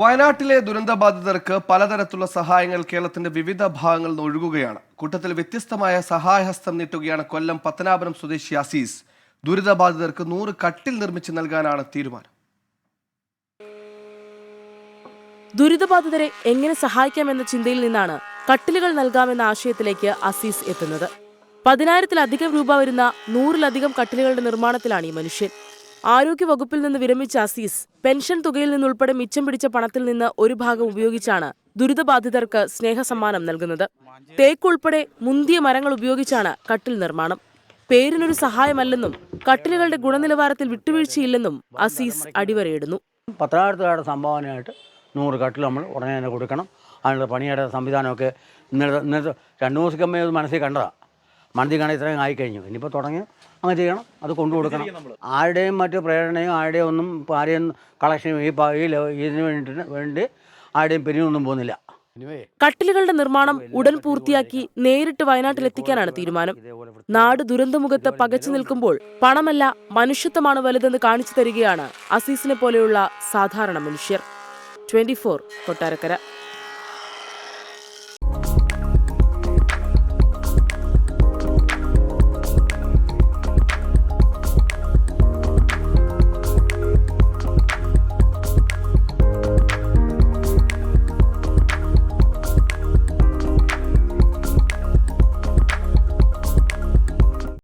വയനാട്ടിലെ ദുരന്തബാധിതർക്ക് പലതരത്തിലുള്ള സഹായങ്ങൾ കേരളത്തിന്റെ വിവിധ ഭാഗങ്ങളിൽ നിന്ന് ഒഴുകുകയാണ്. കൂട്ടത്തിൽ വ്യത്യസ്തമായ സഹായഹസ്തം നീട്ടുകയാണ് കൊല്ലം പത്തനാപുരം സ്വദേശി അസീസ്. ദുരിതബാധിതർക്ക് 100 കട്ടിൽ നിർമ്മിച്ച് നൽകാനാണ് തീരുമാനം. ദുരിതബാധിതരെ എങ്ങനെ സഹായിക്കാമെന്ന ചിന്തയിൽ നിന്നാണ് കട്ടിലുകൾ നൽകാമെന്ന ആശയത്തിലേക്ക് അസീസ് എത്തുന്നത്. 10,000-ലധികം രൂപ വരുന്ന 100-ലധികം കട്ടിലുകളുടെ നിർമ്മാണത്തിലാണ് ഈ മനുഷ്യൻ. ആരോഗ്യ വകുപ്പിൽ നിന്ന് വിരമിച്ച അസീസ് പെൻഷൻ തുകയിൽ നിന്നുൾപ്പെടെ മിച്ചം പിടിച്ച പണത്തിൽ നിന്ന് ഒരു ഭാഗം ഉപയോഗിച്ചാണ് ദുരിതബാധിതർക്ക് സ്നേഹസമ്മാനം നൽകുന്നത്. തേക്ക് ഉൾപ്പെടെ മുന്തിയ മരങ്ങൾ ഉപയോഗിച്ചാണ് കട്ടിൽ നിർമ്മാണം. പേരിനൊരു സഹായമല്ലെന്നും കട്ടിലുകളുടെ ഗുണനിലവാരത്തിൽ വിട്ടുവീഴ്ചയില്ലെന്നും അസീസ് അടിവരയിടുന്നു. 10,000 രൂപയുടെ സംഭാവനയായിട്ട് 100 കട്ടിൽ നമ്മൾ ഉടനെ തന്നെ കൊടുക്കണം. അതിനുള്ള പണിയുടെ സംവിധാനമൊക്കെ ഇന്നത്തെ 2 ദിവസമേ മനസ്സിൽ കണ്ടതാണ്. മനസ്സിൽ കാണാൻ ഇത്രയും ആയിക്കഴിഞ്ഞു. ഇനിയിപ്പോൾ തുടങ്ങി അങ്ങനെ ചെയ്യണം, അത് കൊണ്ടുകൊടുക്കണം. ആരുടെയും മറ്റു പ്രേരണയോ ആരുടെയും ഒന്നും ആരെയും കളക്ഷനും ഇതിന് വേണ്ടി ആരുടെയും പിരിവൊന്നും പോകുന്നില്ല. കട്ടിലുകളുടെ നിർമ്മാണം ഉടൻ പൂർത്തിയാക്കി നേരിട്ട് വയനാട്ടിലെത്തിക്കാനാണ് തീരുമാനം. നാട് ദുരന്തമുഖത്ത് പകച്ചു നിൽക്കുമ്പോൾ പണമല്ല മനുഷ്യത്വമാണ് വലുതെന്ന് കാണിച്ചു തരികയാണ് അസീസിനെ പോലെയുള്ള സാധാരണ മനുഷ്യർ. 24 കൊട്ടാരക്കര.